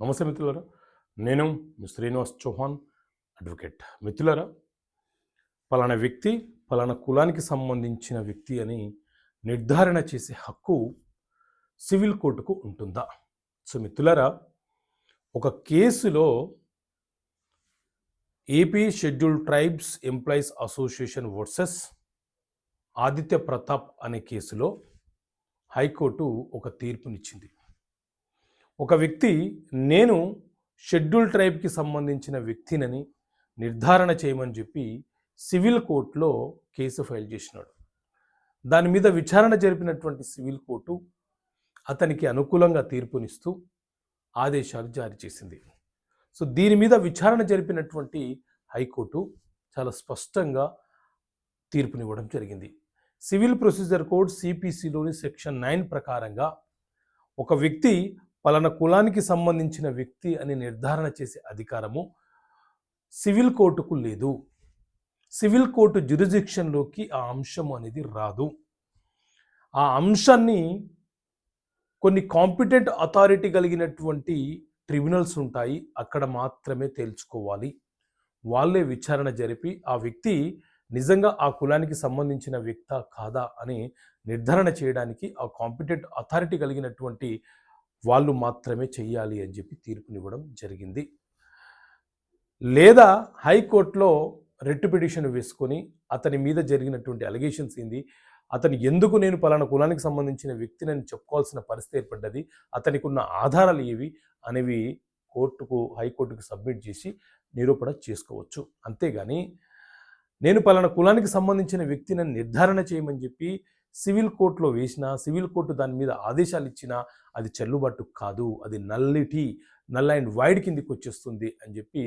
నమస్తే మిత్రులారా, నేను మీ శ్రీనివాస్ చౌహాన్ అడ్వకేట్. మిత్రులారా, పలానా వ్యక్తి పలానా కులానికి సంబంధించిన వ్యక్తి అని నిర్ధారణ చేసే హక్కు సివిల్ కోర్టుకు ఉంటుందా? సో మిత్రులారా, ఒక కేసులో AP scheduled tribes employees association versus Aditya Pratap అనే కేసులో హైకోర్టు ఒక తీర్పునిచ్చింది. ఒక వ్యక్తి నేను షెడ్యూల్ ట్రైబ్కి సంబంధించిన వ్యక్తినని నిర్ధారణ చేయమని చెప్పి సివిల్ కోర్టులో కేసు ఫైల్ చేసినాడు. దాని మీద విచారణ జరిపినటువంటి సివిల్ కోర్టు అతనికి అనుకూలంగా తీర్పునిస్తూ ఆదేశాలు జారీ చేసింది. సో దీని మీద విచారణ జరిపినటువంటి హైకోర్టు చాలా స్పష్టంగా తీర్పునివ్వడం జరిగింది. సివిల్ ప్రొసీజర్ కోడ్ సిపిసిలోని సెక్షన్ 9 ప్రకారంగా ఒక వ్యక్తి పలానా కులానికి సంబంధించిన వ్యక్తి అని నిర్ధారణ చేసే అధికారము సివిల్ కోర్టుకు లేదు. సివిల్ కోర్టు జ్యూరిస్డిక్షన్లోకి ఆ అంశం అనేది రాదు. ఆ అంశాన్ని కొన్ని కాంపిటెంట్ అథారిటీ కలిగినటువంటి ట్రిబ్యునల్స్ ఉంటాయి, అక్కడ మాత్రమే తేల్చుకోవాలి. వాళ్ళే విచారణ జరిపి ఆ వ్యక్తి నిజంగా ఆ కులానికి సంబంధించిన వ్యక్తా కాదా అని నిర్ధారణ చేయడానికి ఆ కాంపిటెంట్ అథారిటీ కలిగినటువంటి వాళ్ళు మాత్రమే చెయ్యాలి అని చెప్పి తీర్పునివ్వడం జరిగింది. లేదా హైకోర్టులో రిట్ పిటిషన్ వేసుకొని అతని మీద జరిగినటువంటి అలిగేషన్స్ ఏంది, అతను ఎందుకు నేను పలానా కులానికి సంబంధించిన వ్యక్తిని చెప్పుకోవాల్సిన పరిస్థితి ఏర్పడ్డది, అతనికి ఉన్న ఆధారాలు ఏవి అనేవి హైకోర్టుకు సబ్మిట్ చేసి నిరూపణ చేసుకోవచ్చు. అంతేగాని నేను పలానా కులానికి సంబంధించిన వ్యక్తిని నిర్ధారణ చేయమని చెప్పి సివిల్ కోర్టులో వేసినా, సివిల్ కోర్టు దాని మీద ఆదేశాలు ఇచ్చినా అది చెల్లుబాటు కాదు, అది నల్ అండ్ వైడ్ కిందికి వచ్చేస్తుంది అని చెప్పి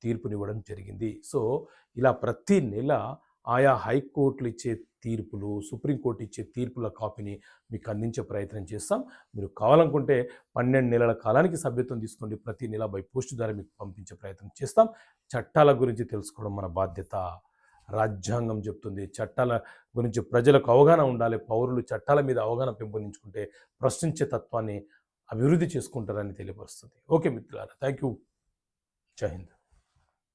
తీర్పునివ్వడం జరిగింది. సో ఇలా ప్రతి నెల ఆయా హైకోర్టులు ఇచ్చే తీర్పులు, సుప్రీంకోర్టు ఇచ్చే తీర్పుల కాపీని మీకు అందించే ప్రయత్నం చేస్తాం. మీరు కావాలనుకుంటే 12 నెలల కాలానికి సభ్యత్వం తీసుకోండి. ప్రతి నెల బై పోస్ట్ ద్వారా మీకు పంపించే ప్రయత్నం చేస్తాం. చట్టాల గురించి తెలుసుకోవడం మన బాధ్యత. రాజ్యాంగం చెప్తుంది చట్టాల గురించి ప్రజలకు అవగాహన ఉండాలి. పౌరులు చట్టాల మీద అవగాహన పెంపొందించుకుంటే ప్రశ్నించే తత్వాన్ని అభివృద్ధి చేసుకుంటారని తెలియపరుస్తుంది. ఓకే మిత్రులారా, థ్యాంక్ యూ. జై హింద్.